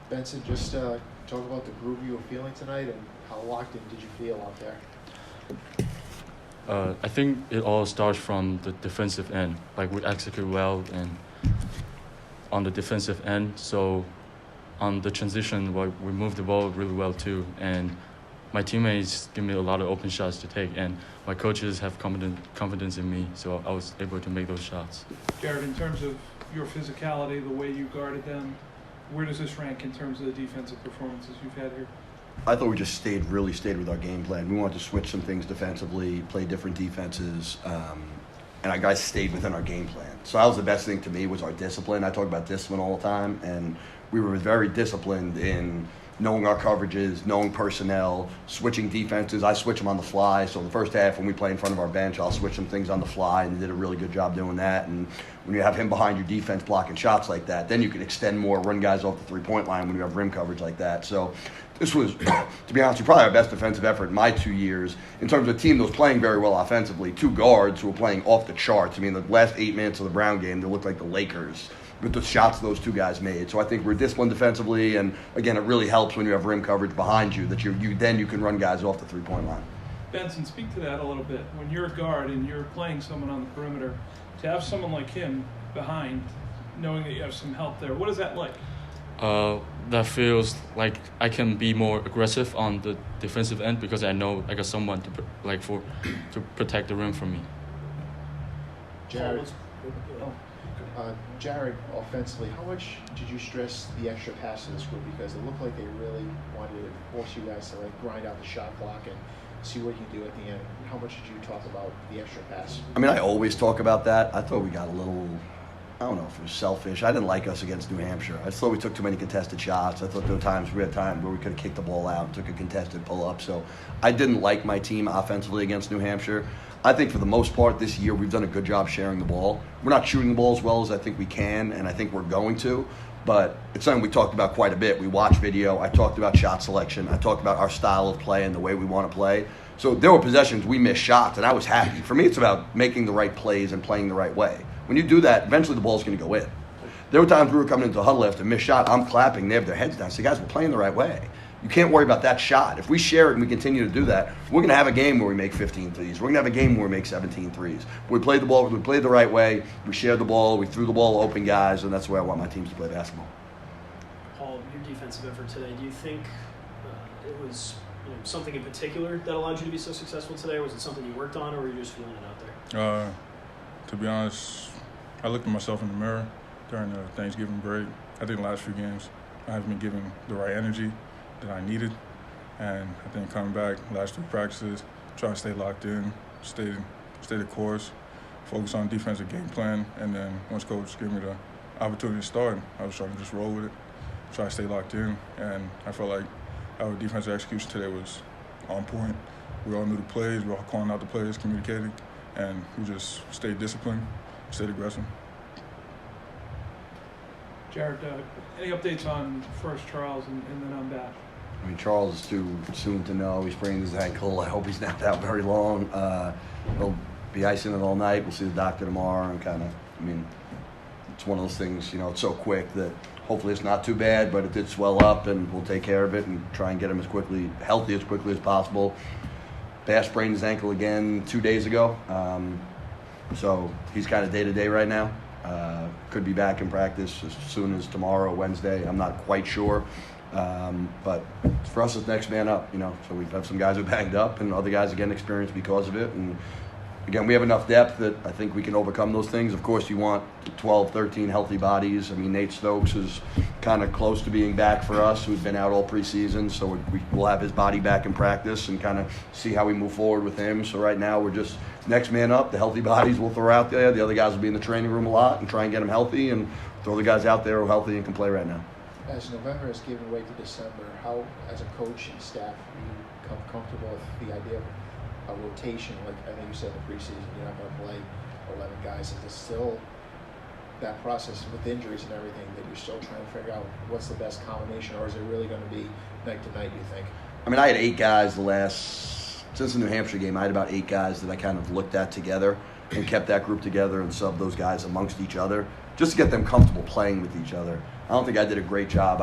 Benson, just talk about the groove you were feeling tonight and how locked in did you feel out there? I think it all starts from the defensive end. Like, we execute well and on the defensive end. So on the transition, we move the ball really well too. And my teammates give me a lot of open shots to take, and my coaches have confidence in me, so I was able to make those shots. Jared, in terms of your physicality, the way you guarded them, where does this rank in terms of the defensive performances you've had here? I thought we just stayed with our game plan. We wanted to switch some things defensively, play different defenses, and our guys stayed within our game plan. So that was the best thing to me, was our discipline. I talk about discipline all the time, and we were very disciplined in knowing our coverages, knowing personnel, switching defenses. I switch them on the fly. So the first half, when we play in front of our bench, I'll switch some things on the fly, and they did a really good job doing that. And when you have him behind your defense blocking shots like that, then you can extend more, run guys off the three-point line when you have rim coverage like that. So this was, to be honest, probably our best defensive effort in my 2 years in terms of a team that was playing very well offensively. Two guards who were playing off the charts. I mean, the last 8 minutes of the Brown game, they looked like the Lakers with the shots those two guys made. So I think we're disciplined defensively, and again, it really helps when you have rim coverage behind you that you can run guys off the three-point line. Benson, speak to that a little bit. When you're a guard and you're playing someone on the perimeter, to have someone like him behind, knowing that you have some help there, what is that like? That feels like I can be more aggressive on the defensive end because I know I got someone to protect the rim from me. Jared, offensively, how much did you stress the extra pass to this group? Because it looked like they really wanted to force you guys to grind out the shot clock and see what you can do at the end. How much did you talk about the extra pass? I mean, I always talk about that. I thought we got a little, I don't know if it was selfish. I didn't like us against New Hampshire. I just thought we took too many contested shots. I thought there were we had time where we could have kicked the ball out and took a contested pull-up. So I didn't like my team offensively against New Hampshire. I think for the most part this year we've done a good job sharing the ball. We're not shooting the ball as well as I think we can, and I think we're going to. But it's something we talked about quite a bit. We watched video. I talked about shot selection. I talked about our style of play and the way we want to play. So there were possessions we missed shots, and I was happy. For me, it's about making the right plays and playing the right way. When you do that, eventually the ball's going to go in. There were times we were coming into the huddle after a missed shot. I'm clapping. They have their heads down. I say, guys, we're playing the right way. You can't worry about that shot. If we share it and we continue to do that, we're going to have a game where we make 15 threes. We're going to have a game where we make 17 threes. We played the ball. We played the right way. We shared the ball. We threw the ball open guys, and that's the way I want my teams to play basketball. Paul, your defensive effort today, do you think it was something in particular that allowed you to be so successful today, or was it something you worked on, or were you just feeling it out there? To be honest, I looked at myself in the mirror during the Thanksgiving break. I think the last few games I haven't been given the right energy that I needed, and I think coming back last 2 practices, trying to stay locked in, stay the course, focus on defensive game plan, and then once coach gave me the opportunity to start, I was trying to just roll with it, try to stay locked in, and I felt like our defensive execution today was on point. We all knew the plays, we were all calling out the plays, communicating, and we just stayed disciplined, stayed aggressive. Jared, any updates on first Charles and then on Bash? I mean, Charles is too soon to know. He sprained his ankle. I hope he's not out very long. He'll be icing it all night. We'll see the doctor tomorrow and it's one of those things, it's so quick that hopefully it's not too bad, but it did swell up, and we'll take care of it and try and get him healthy as quickly as possible. Bash sprained his ankle again 2 days ago. So he's kind of day-to-day right now. Could be back in practice as soon as tomorrow, Wednesday. I'm not quite sure. But for us, it's next man up, So we have some guys who banged up and other guys are getting experience because of it. And again, we have enough depth that I think we can overcome those things. Of course, you want 12, 13 healthy bodies. I mean, Nate Stokes is kind of close to being back for us, who's been out all preseason. So we'll have his body back in practice and kind of see how we move forward with him. So right now we're just next man up. The healthy bodies we'll throw out there. The other guys will be in the training room a lot and try and get them healthy and throw the guys out there who are healthy and can play right now. As November has given way to December, how, as a coach and staff, do you become comfortable with the idea of a rotation? Like I know you said in the preseason, you're not going to play 11 guys. Is it still that process with injuries and everything that you're still trying to figure out what's the best combination, or is it really going to be night to night, you think? I mean, I had 8 guys since the New Hampshire game, I had about 8 guys that I kind of looked at together and kept that group together and subbed those guys amongst each other just to get them comfortable playing with each other. I don't think I did a great job.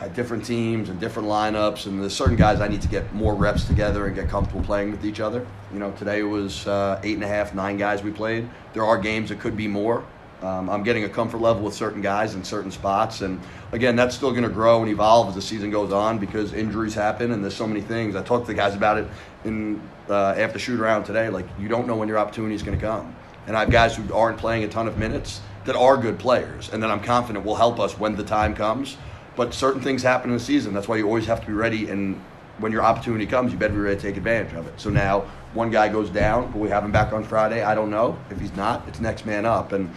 had different teams and different lineups, and there's certain guys I need to get more reps together and get comfortable playing with each other. You know, today it was 8.5, 9 guys we played. There are games that could be more. I'm getting a comfort level with certain guys in certain spots, and again, that's still going to grow and evolve as the season goes on because injuries happen and there's so many things. I talked to the guys about it in after shoot around today. Like, you don't know when your opportunity is going to come, and I have guys who aren't playing a ton of minutes that are good players, and that I'm confident will help us when the time comes. But certain things happen in the season. That's why you always have to be ready, and when your opportunity comes, you better be ready to take advantage of it. So now one guy goes down, but we have him back on Friday. I don't know. If he's not, it's next man up. And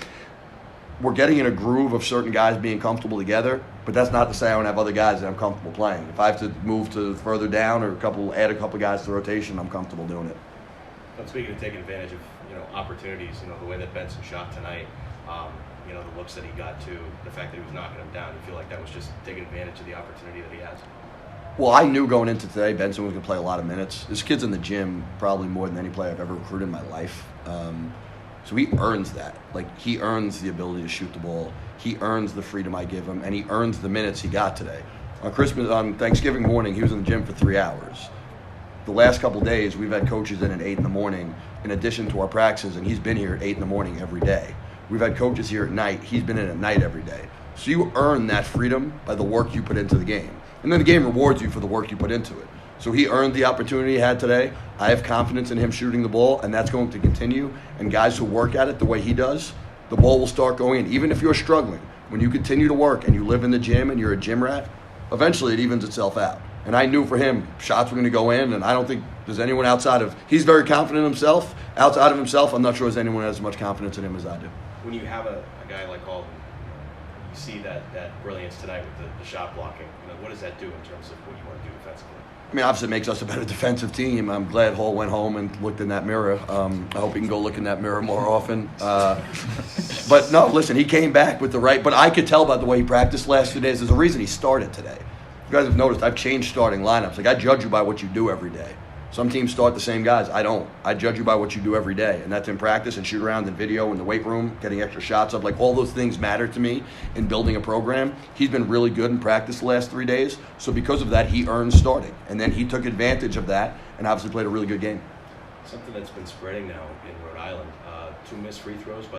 we're getting in a groove of certain guys being comfortable together, but that's not to say I don't have other guys that I'm comfortable playing. If I have to move to further down or add a couple guys to the rotation, I'm comfortable doing it. But speaking of taking advantage of opportunities, the way that Benson shot tonight, the looks that he got too, the fact that he was knocking him down, you feel like that was just taking advantage of the opportunity that he has? Well, I knew going into today Benson was going to play a lot of minutes. This kid's in the gym probably more than any player I've ever recruited in my life. So he earns that. Like, he earns the ability to shoot the ball. He earns the freedom I give him, and he earns the minutes he got today. On Thanksgiving morning, he was in the gym for 3 hours. The last couple days, we've had coaches in at 8 in the morning, in addition to our practices, and he's been here at 8 in the morning every day. We've had coaches here at night. He's been in at night every day. So you earn that freedom by the work you put into the game. And then the game rewards you for the work you put into it. So he earned the opportunity he had today. I have confidence in him shooting the ball, and that's going to continue. And guys who work at it the way he does, the ball will start going in. Even if you're struggling, when you continue to work and you live in the gym and you're a gym rat, eventually it evens itself out. And I knew for him, shots were going to go in, and I don't think there's anyone he's very confident in himself. Outside of himself, I'm not sure there's anyone who has as much confidence in him as I do. When you have a guy like Alden, you see that brilliance tonight with the shot blocking, what does that do in terms of what you want to do defensively? I mean, obviously it makes us a better defensive team. I'm glad Hall went home and looked in that mirror. I hope he can go look in that mirror more often. But no, listen, he came back with the right, but I could tell by the way he practiced last 2 days, there's a reason he started today. You guys have noticed I've changed starting lineups. Like, I judge you by what you do every day. Some teams start the same guys. I don't. I judge you by what you do every day, and that's in practice and shoot around and video in the weight room, getting extra shots up. Like, all those things matter to me in building a program. He's been really good in practice the last 3 days, so because of that, he earned starting. And then he took advantage of that and obviously played a really good game. Something that's been spreading now in Rhode Island, 2 missed free throws by